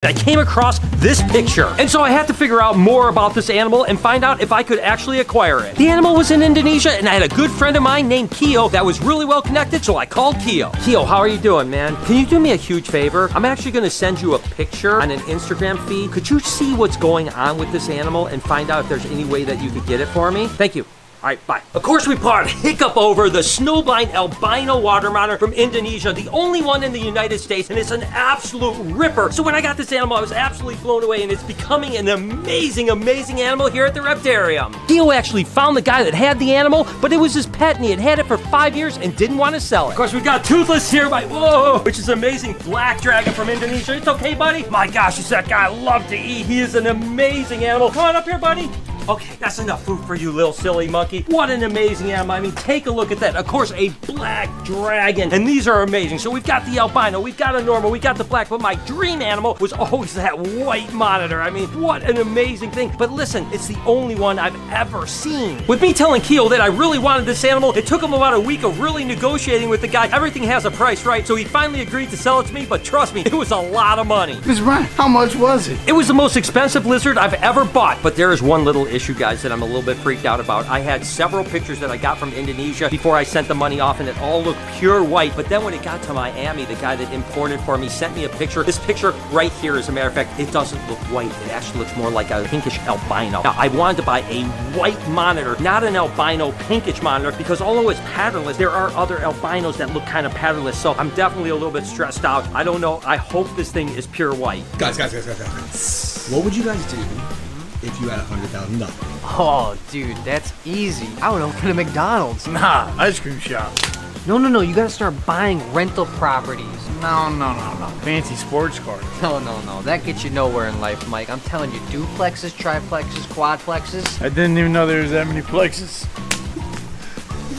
I came across this picture, and so I had to figure out more about this animal and find out if I could actually acquire it. The animal was in Indonesia, and I had a good friend of mine named Keo that was really well connected, so I called Keo. Keo, how are you doing, man? Can you do me a huge favor? I'm actually going to send you a picture on an Instagram feed. Could you see what's going on with this animal and find out if there's any way that you could get it for me? Thank you. All right, bye. Of course, we bought hiccup over the snowblind albino water monitor from Indonesia, the only one in the United States, and it's an absolute ripper. So when I got this animal, I was absolutely blown away, and it's becoming an amazing, amazing animal here at the Reptarium. Theo actually found the guy that had the animal, but it was his pet, and he had it for 5 years and didn't want to sell it. Of course, we've got Toothless here by, whoa, which is an amazing black dragon from Indonesia. It's okay, buddy? My gosh, it's that guy I love to eat. He is an amazing animal. Come on up here, buddy. Okay, that's enough food for you, little silly monkey. What an amazing animal. I mean, take a look at that. Of course, a black dragon. And these are amazing. So we've got the albino, we've got a normal, we got the black, but my dream animal was always that white monitor. I mean, what an amazing thing. But listen, it's the only one I've ever seen. With me telling Keo that I really wanted this animal, it took him about a week of really negotiating with the guy. Everything has a price, right? So he finally agreed to sell it to me, but trust me, it was a lot of money. Mr. Ryan, how much was it? It was the most expensive lizard I've ever bought, but there is one little issue, guys, that I'm a little bit freaked out about. I had several pictures that I got from Indonesia before I sent the money off, and it all looked pure white. But then when it got to Miami, the guy that imported for me sent me a picture. This picture right here, as a matter of fact, it doesn't look white. It actually looks more like a pinkish albino. Now, I wanted to buy a white monitor, not an albino pinkish monitor, because although it's patternless, there are other albinos that look kind of patternless. So I'm definitely a little bit stressed out. I don't know. I hope this thing is pure white. Guys. What would you guys do if you had $100,000? Oh, dude, that's easy. I would open a McDonald's. Nah, ice cream shop. No, you gotta start buying rental properties. No. Fancy sports cars. No. That gets you nowhere in life, Mike. I'm telling you, duplexes, triplexes, quadplexes. I didn't even know there was that many plexes.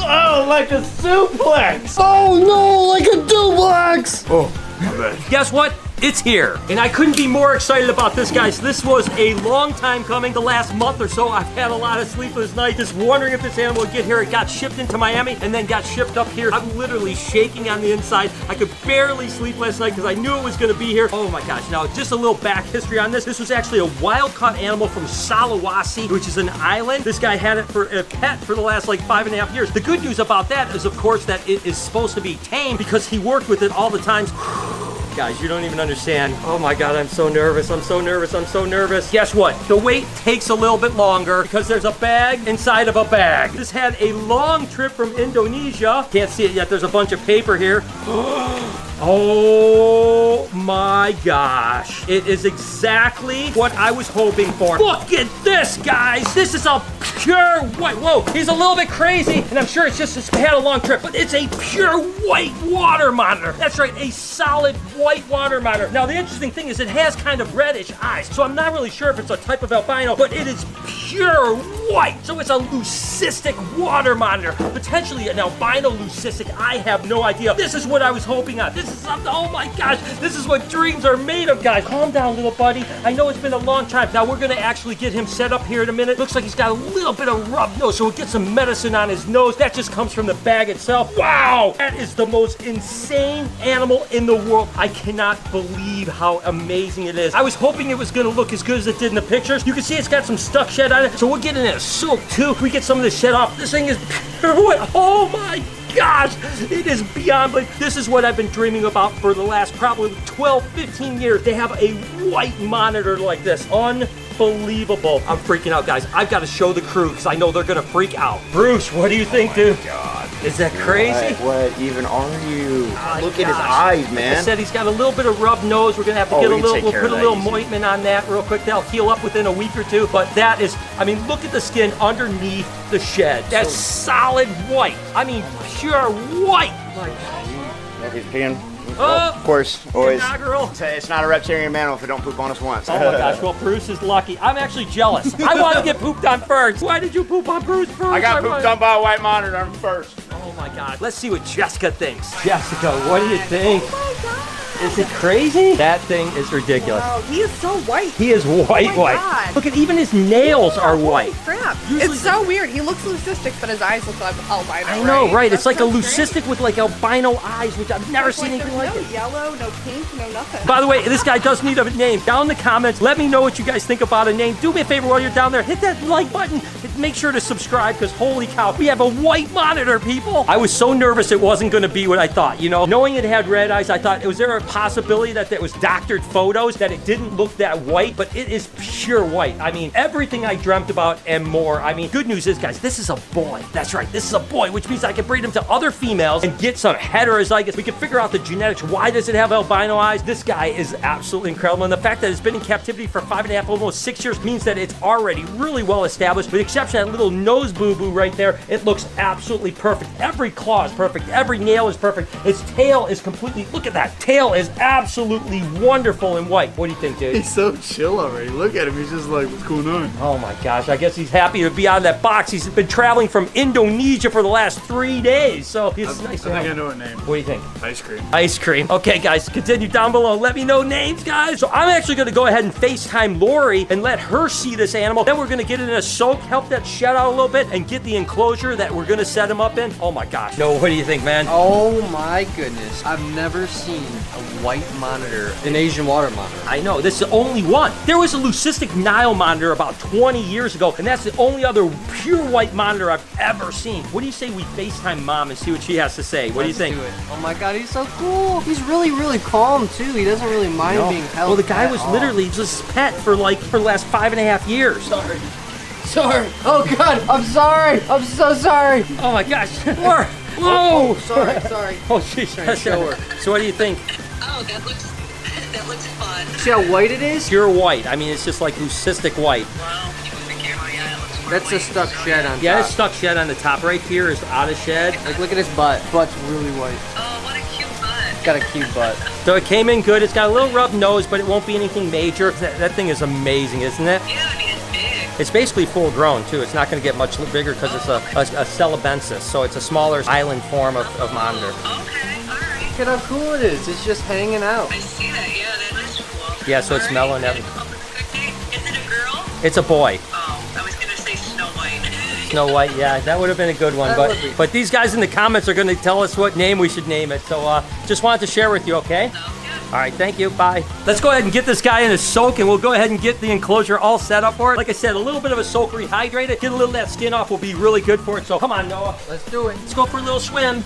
Oh, like a suplex! Oh no, like a duplex! Oh, my bad. Guess what? It's here. And I couldn't be more excited about this, guys. This was a long time coming. The last month or so, I've had a lot of sleepless nights just wondering if this animal would get here. It got shipped into Miami and then got shipped up here. I'm literally shaking on the inside. I could barely sleep last night because I knew it was going to be here. Oh my gosh. Now, just a little back history on this. This was actually a wild-caught animal from Sulawesi, which is an island. This guy had it for a pet for the last like 5.5 years. The good news about that is, of course, that it is supposed to be tame because he worked with it all the time. Guys, you don't even understand. Oh my God, I'm so nervous. I'm so nervous. Guess what? The wait takes a little bit longer because there's a bag inside of a bag. This had a long trip from Indonesia. Can't see it yet. There's a bunch of paper here. Oh my gosh. It is exactly what I was hoping for. Look at this, guys. This is a pure white. Whoa, he's a little bit crazy, and I'm sure it's just had a long trip, but it's a pure white water monitor. That's right, a solid white water monitor. Now, the interesting thing is it has kind of reddish eyes, so I'm not really sure if it's a type of albino, but it is pure white. So it's a leucistic water monitor, potentially an albino leucistic. I have no idea. This is what I was hoping on. This is something, oh my gosh, this is what dreams are made of, guys. Calm down, little buddy. I know it's been a long time. Now, we're gonna actually get him set up here in a minute. Looks like he's got a little bit of rubbed nose, so we'll get some medicine on his nose. That just comes from the bag itself. Wow, that is the most insane animal in the world. I cannot believe how amazing it is. I was hoping it was gonna look as good as it did in the pictures. You can see it's got some stuck shed on it, so we're getting it a soak too. We get some of this shed off. This thing is pure white. Oh my gosh, it is beyond belief. This is what I've been dreaming about for the last probably 12, 15 years. They have a white monitor like this. Unbelievable. I'm freaking out, guys. I've got to show the crew because I know they're going to freak out. Bruce, what do you think, dude? God. Is that crazy? What even are you? Oh, Look at his eyes, man. Like I said, he's got a little bit of rubbed nose. We're going to have to get a little, we'll put a little ointment on that real quick. That'll heal up within a week or two. But that is, I mean, look at the skin underneath the shed. That's solid white. I mean, pure white. That he's peeing. Oh, of course, always. Inaugural. It's not a reptarian animal if it don't poop on us once. Oh my gosh, well, Bruce is lucky. I'm actually jealous. I want to get pooped on first. Why did you poop on Bruce first? I got pooped on by a white monitor first. Oh my God. Let's see what Jessica thinks. Jessica, what do you think? Oh my God. Is it crazy? That thing is ridiculous. Wow, he is so white. He is white, my white. God. Look at even his nails are white. Crap. Usually It's so weird. He looks leucistic, but his eyes look like albino. I know, right? It's like That's a so leucistic with like albino eyes, which I've never seen anything like no it. yellow, no pink, no nothing. By the way, this guy does need a name. Down in the comments, let me know what you guys think about a name. Do me a favor while you're down there, hit that like button. Make sure to subscribe, because holy cow, we have a white monitor, people. I was so nervous it wasn't going to be what I thought. You know, knowing it had red eyes, I thought, was there a possibility that it was doctored photos, that it didn't look that white? But it is pure white. I mean, everything I dreamt about and more. I mean, good news is, guys, this is a boy. That's right, this is a boy, which means I can breed him to other females and get some heterozygous. We can figure out the genetics. Why does it have albino eyes? This guy is absolutely incredible. And the fact that it's been in captivity for 5.5, almost 6 years, means that it's already really well established. With the exception of that little nose boo-boo right there, it looks absolutely perfect. Every claw is perfect. Every nail is perfect. Its tail is completely, look at that. Tail is absolutely wonderful and white. What do you think, dude? He's so chill already. Look at him. He's just like, what's going on? Oh my gosh, I guess he's happy to be out of that box. He's been traveling from Indonesia for the last 3 days, so it's nice to I think I have. know a name. What do you think? Ice cream. Ice cream. Okay, guys, continue down below. Let me know names, guys. So I'm actually going to go ahead and FaceTime Lori and let her see this animal. Then we're going to get it in a soak, help that shed out a little bit, and get the enclosure that we're going to set him up in. Oh my gosh. No, what do you think, man? Oh my goodness. I've never seen a white monitor, an Asian water monitor. I know, this is the only one. There was a leucistic Nile monitor about 20 years ago, and that's the only other pure white monitor I've ever seen. What do you say we FaceTime Mom and see what she has to say? What do you think? Let's do it. Oh my god, he's so cool. He's really, really calm too. He doesn't really mind No. being held. Well, the guy at was all. literally just his pet for the last 5.5 years. Sorry. Oh god, I'm sorry. I'm so sorry. Oh my gosh. Whoa. Whoa. Sorry. Oh, jeez. Trying to show her. So what do you think? Oh, that looks fun. See how white it is? Pure white. I mean, it's just like leucistic white. Wow, you move the camera, yeah, it looks fun. That's a stuck shed on Yeah, top. it's stuck shed on the top. Right here is out of shed. Like, look at his butt. Butt's really white. Oh, what a cute butt. Got a cute butt. So it came in good. It's got a little rubbed nose, but it won't be anything major. That thing is amazing, isn't it? Yeah, I mean, it's big. It's basically full grown too. It's not going to get much bigger because it's a celebensis, so it's a smaller island form of monitor. Okay, all right. Look at how cool it is. It's just hanging out. I see that, yeah, that is cool. Yeah, so it's All mellow right. and everything. Okay. Is it a girl? It's a boy. Oh, I was going to say Snow White. Snow White, yeah, that would have been a good one. That would be. But these guys in the comments are going to tell us what name we should name it. So just wanted to share with you, okay? All right, thank you. Bye. Let's go ahead and get this guy in a soak, and we'll go ahead and get the enclosure all set up for it. Like I said, a little bit of a soak, rehydrate it, get a little of that skin off will be really good for it. So come on, Noah. Let's do it. Let's go for a little swim.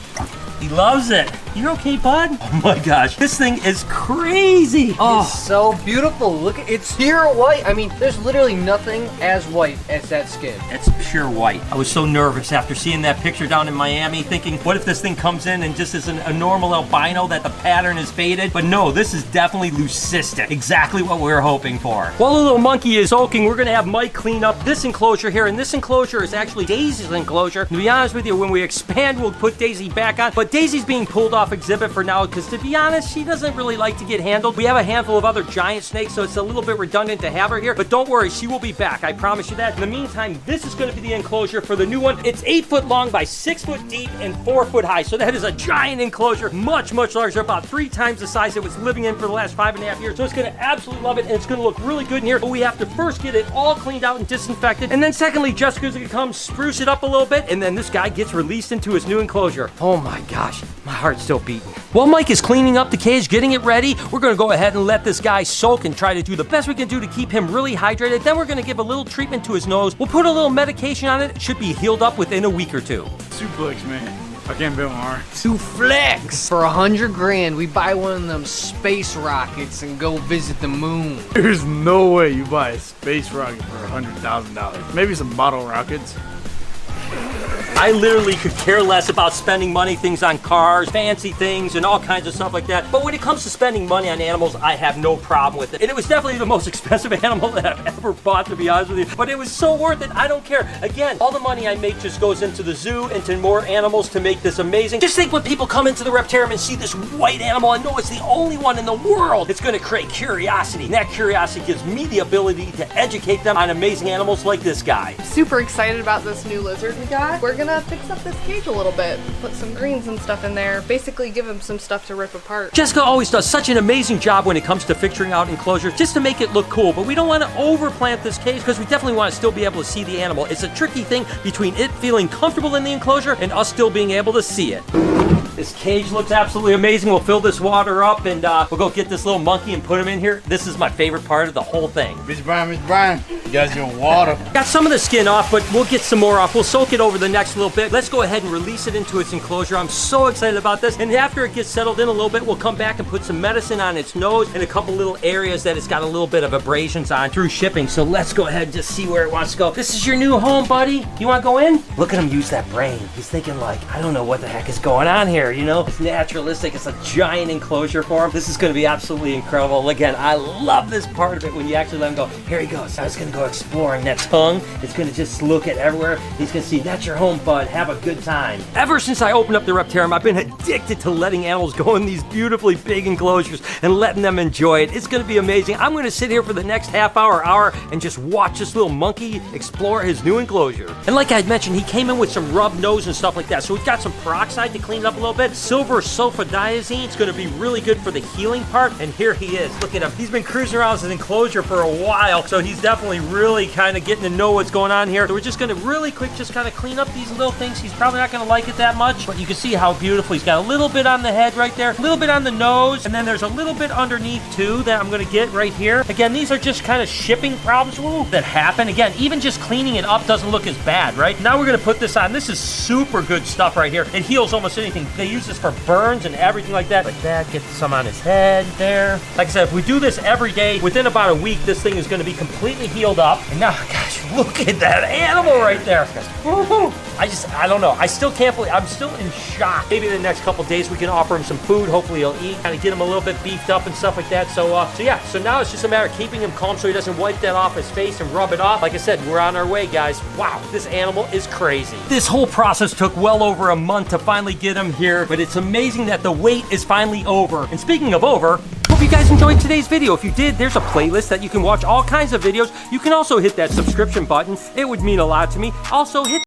He loves it. You're okay, bud? Oh my gosh, this thing is crazy. Oh, It's so beautiful. Look at it's pure white. I mean, there's literally nothing as white as that skin. it's pure white. I was so nervous after seeing that picture down in Miami, thinking, what if this thing comes in and just is a normal albino, that the pattern is faded? But no, this is definitely leucistic. Exactly what we were hoping for. While the little monkey is soaking, we're gonna have Mike clean up this enclosure here, and this enclosure is actually Daisy's enclosure. To be honest with you, when we expand, we'll put Daisy back on, but Daisy's being pulled off exhibit for now, because to be honest, she doesn't really like to get handled. We have a handful of other giant snakes, so it's a little bit redundant to have her here, but don't worry, she will be back. I promise you that. In the meantime, this is gonna be the enclosure for the new one. It's 8 foot long by 6 foot deep and 4 foot high, so that is a giant enclosure, much, much larger, about 3 times the size it was living in for the last 5.5 years. So it's gonna absolutely love it, and it's gonna look really good in here, but we have to first get it all cleaned out and disinfected, and then secondly, Jessica's gonna come spruce it up a little bit, and then this guy gets released into his new enclosure. Oh my gosh, my heart's still beating. While Mike is cleaning up the cage, getting it ready, we're gonna go ahead and let this guy soak and try to do the best we can do to keep him really hydrated. Then we're gonna give a little treatment to his nose. We'll put a little medication on it. It should be healed up within a week or two. Suplex, man. I can't build more. To flex. For 100 grand, we buy one of them space rockets and go visit the moon. There's no way you buy a space rocket for $100,000. Maybe some bottle rockets. I literally could care less about spending money, things on cars, fancy things, and all kinds of stuff like that. But when it comes to spending money on animals, I have no problem with it. And it was definitely the most expensive animal that I've ever bought, to be honest with you. But it was so worth it. I don't care. Again, all the money I make just goes into the zoo, into more animals to make this amazing. Just think when people come into the reptarium and see this white animal and know it's the only one in the world, it's going to create curiosity. And that curiosity gives me the ability to educate them on amazing animals like this guy. Super excited about this new lizard we got. We're gonna gonna fix up this cage a little bit. Put some greens and stuff in there. Basically give him some stuff to rip apart. Jessica always does such an amazing job when it comes to fixturing out enclosures just to make it look cool, but we don't want to overplant this cage because we definitely want to still be able to see the animal. It's a tricky thing between it feeling comfortable in the enclosure and us still being able to see it. This cage looks absolutely amazing. We'll fill this water up and we'll go get this little monkey and put him in here. This is my favorite part of the whole thing. Mr. Brian, you got your water. Got some of the skin off, but we'll get some more off. We'll soak it over the next little bit. Let's go ahead and release it into its enclosure. I'm so excited about this. And after it gets settled in a little bit, we'll come back and put some medicine on its nose and a couple little areas that it's got a little bit of abrasions on through shipping. So let's go ahead and just see where it wants to go. This is your new home, buddy. You want to go in? Look at him use that brain. He's thinking like, I don't know what the heck is going on here, you know? It's naturalistic. It's a giant enclosure for him. This is going to be absolutely incredible. Again, I love this part of it when you actually let him go. Here he goes. I was going to go exploring that tongue. It's going to just look at everywhere. He's going to see, that's your home, bud. Have a good time. Ever since I opened up the Reptarium, I've been addicted to letting animals go in these beautifully big enclosures and letting them enjoy it. It's going to be amazing. I'm going to sit here for the next half hour, and just watch this little monkey explore his new enclosure. And like I had mentioned, he came in with some rubbed nose and stuff like that. So we've got some peroxide to clean it up a little bit. Silver sulfadiazine. It's going to be really good for the healing part. And here he is. Look at him. He's been cruising around his enclosure for a while. So he's definitely really kind of getting to know what's going on here. So we're just going to really quick just kind of clean up these little things. He's probably not going to like it that much, but you can see how beautiful. He's got a little bit on the head right there, a little bit on the nose, and then there's a little bit underneath too that I'm going to get right here. Again, these are just kind of shipping problems that happen. Again, even just cleaning it up doesn't look as bad, right? Now we're going to put this on. This is super good stuff right here. It heals almost anything. They use this for burns and everything like that. Like that, get some on his head there. Like I said, if we do this every day, within about a week, this thing is going to be completely healed up. And now, gosh, look at that animal right there. Woo-hoo. I don't know. I still can't believe, I'm still in shock. Maybe in the next couple days we can offer him some food. Hopefully he'll eat, kind of get him a little bit beefed up and stuff like that. So now it's just a matter of keeping him calm so he doesn't wipe that off his face and rub it off. Like I said, we're on our way, guys. Wow, this animal is crazy. This whole process took well over a month to finally get him here, but it's amazing that the wait is finally over. And speaking of over, hope you guys enjoyed today's video. If you did, there's a playlist that you can watch all kinds of videos. You can also hit that subscription button. It would mean a lot to me. Also, hit